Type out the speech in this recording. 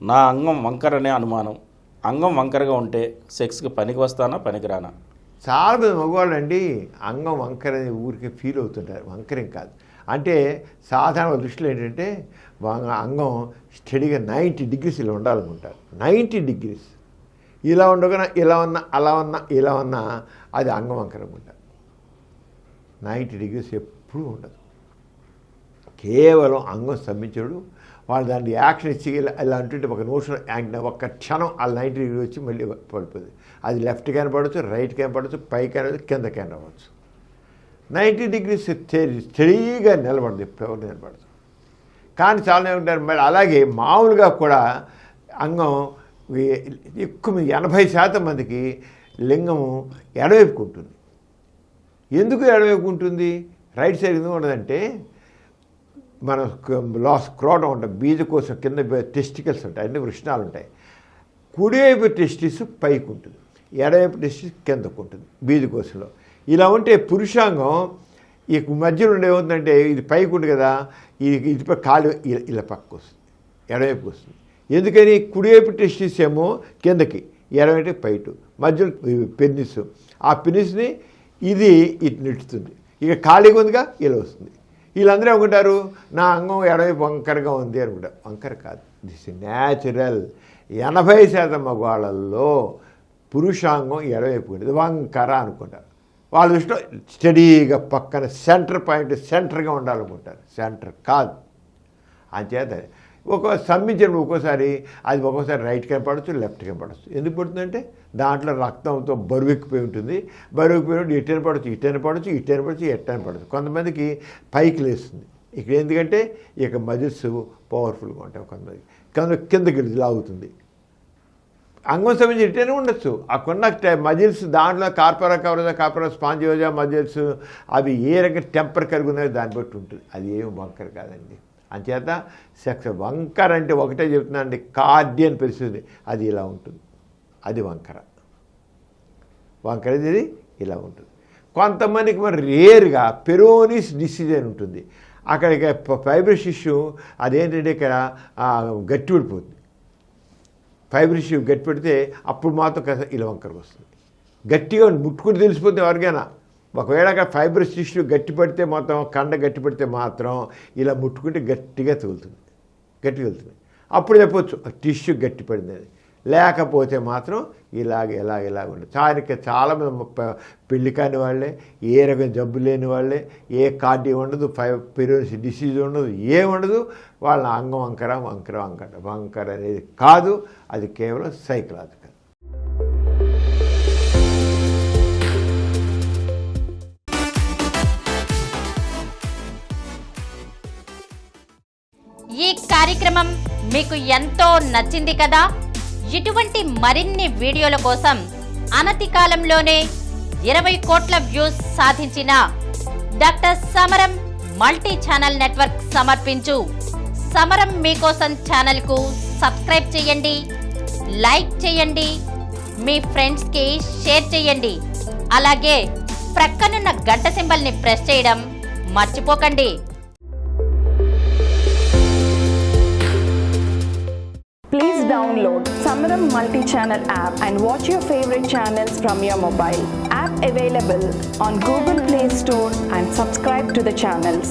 నా అంగం వంకరనే అనుమానం. అంగం వంకరగా ఉంటే సెక్స్కి పనికి వస్తానా పనికిరానా? చాలా మంది మగవాళ్ళు అండి అంగం వంకర ఊరికి ఫీల్ అవుతుంటారు. వంకరం కాదు అంటే సాధారణ దృష్టిలో ఏంటంటే అంగం స్టడీగా 90 degrees ఇలా ఉండాలనుకుంటారు. 90 degrees ఇలా ఉండగా ఇలా ఉన్నా అలా ఉన్నా ఇలా ఉన్నా అది అంగం వంకరం ఉంటారు. 90 degrees ఎప్పుడూ ఉండదు. కేవలం అంగం స్తంభించడు. వాళ్ళు దాన్ని యాక్షన్ ఇచ్చి ఇలా అంటుంటే ఒక నిమిషం ఒక్క క్షణం ఆ 90 degrees వచ్చి మళ్ళీ పడిపోతుంది. అది లెఫ్ట్ క్యాన్ పడవచ్చు, రైట్ క్యాన్ పడవచ్చు, పై క్యాన్ కింద క్యాన్ అవ్వచ్చు. 90 degrees స్టడీగా నిలబడదు, ఎవరు నిలబడదు. కానీ చాలా ఏమంటారు మరి అలాగే మామూలుగా కూడా అంగం ఎక్కువ 80% మందికి లింగము ఎడవైపుకు ఉంటుంది. ఎందుకు ఎడవైపుకు ఉంటుంది? రైట్ సైడ్ ఎందుకు ఉండదంటే మన స్క్రోటం ఉంటుంది, బీజకోశం కింద టెస్టికల్స్ ఉంటాయి, అన్ని వృషణాలు ఉంటాయి. కుడివైపు టెస్టిస్ పైకి ఉంటుంది, ఎడవైపు టెస్టిస్ కిందకు ఉంటుంది బీజకోశంలో. ఇలా ఉంటే పురుషాంగం ఈ మధ్యలో ఉండే ఏమవుతుందంటే ఇది పైకి ఉంటుంది కదా, ఇది కాలు ఇలా పక్కకు వస్తుంది, ఎడవైపుకి వస్తుంది. ఎందుకని? కుడివైపు టెస్టిస్ ఏమో కిందకి, ఎడవైపు పైటు, మధ్యలో పెన్నిస్. ఆ పెన్నిస్ని ఇది ఇటు నెట్టుతుంది. ఇక ఖాళీగా ఉందిగా ఇలా వస్తుంది. వీళ్ళందరూ అనుకుంటారు నా అంగం ఎడవైపు వంకరగా ఉంది అనుకుంటారు. వంకర కాదు, దిస్ ఇస్ న్యాచురల్. 80% మగవాళ్ళల్లో పురుషాంగం ఎడవైపు ఉండేది వంకర అనుకుంటారు. వాళ్ళ దృష్టిలో స్టడీగా పక్కన సెంటర్ పాయింట్ సెంటర్గా ఉండాలనుకుంటారు. సెంటర్ కాదు. అంచేత స్తంభించినప్పుడు ఒక్కోసారి అది ఒక్కోసారి రైట్ క్యాన్ పడవచ్చు, లెఫ్ట్ క్యాన్ పడవచ్చు. ఎందుకు పడుతుందంటే దాంట్లో రక్తంతో బరువెక్కిపోయి ఉంటుంది. బరువెక్కిపోయినప్పుడు ఇటైన పడవచ్చు, ఇటైన పడవచ్చు, ఇటైన పడవచ్చు, ఎట్టైన పడవచ్చు. కొంతమందికి పైకి లేస్తుంది. ఇక్కడ ఎందుకంటే ఇక మజిల్స్ పవర్ఫుల్గా ఉంటాయి. కొంతమందికి కిందకి లాగుతుంది. అంగం సంబంధించి ఇటైనా ఉండొచ్చు. అక్కడ మజిల్స్ దాంట్లో కార్పొరా స్పాంజియోజా మజిల్స్ అవి ఏ రకంగా టెంపర్ కలిగి ఉన్నాయో దాన్ని బట్టి ఉంటుంది. అది ఏమి వంకర కాదండి. అంచేత సెక్స్ వంకర అంటే ఒకటే చెప్తున్నా అండి, కార్డియన్ పరిస్థితి అది ఇలా ఉంటుంది, అది వంకర. వంకర ఇది ఇలా ఉంటుంది. కొంతమందికి మరి రేర్గా పెరోనిస్ డిసీజ్ అని ఉంటుంది. అక్కడ ఫైబ్రస్ టిష్యూ అదేంటంటే ఇక్కడ గట్టి పడిపోతుంది. ఫైబ్రస్ టిష్యూ గట్టి పెడితే అప్పుడు మాత్రం ఇలా వంకర వస్తుంది. గట్టిగా ముట్టుకుని తెలిసిపోతుంది ఎవరికైనా. ఒకవేళ ఫైబ్రస్ టిష్యూ గట్టి పడితే మొత్తం కండ గట్టి పడితే మాత్రం ఇలా ముట్టుకుంటే గట్టిగా వెళ్తుంది. అప్పుడు చెప్పవచ్చు టిష్యూ గట్టి పడింది అని. లేకపోతే మాత్రం ఇలాగ ఉండదు. చాలామంది పెళ్లి కాని వాళ్ళే, ఏ రకం జబ్బు లేని వాళ్ళే, ఏ కార్డియో ఉండదు, పెరోనిస్ డిసీజ్ ఉండదు, ఏముండదు, వాళ్ళ అంగం వంకర అనేది కాదు. అది కేవలం సైకలాజికల్. ఈ కార్యక్రమం మీకు ఎంతో నచ్చింది కదా. ఇటువంటి మరిన్ని వీడియోల కోసం అనతి కాలంలోనే 20 కోట్ల వ్యూస్ సాధించిన డాక్టర్ సమరం మల్టీ ఛానల్ నెట్వర్క్ సమర్పించు సమరం మీకోసం ఛానల్కు సబ్స్క్రైబ్ చేయండి, లైక్ చేయండి, మీ ఫ్రెండ్స్కి షేర్ చేయండి. అలాగే ప్రక్కనున్న గంట సింబల్ని ప్రెస్ చేయడం మర్చిపోకండి. Please download Samaram multi-channel app and watch your favorite channels from your mobile. App available on Google Play Store and subscribe to the channels.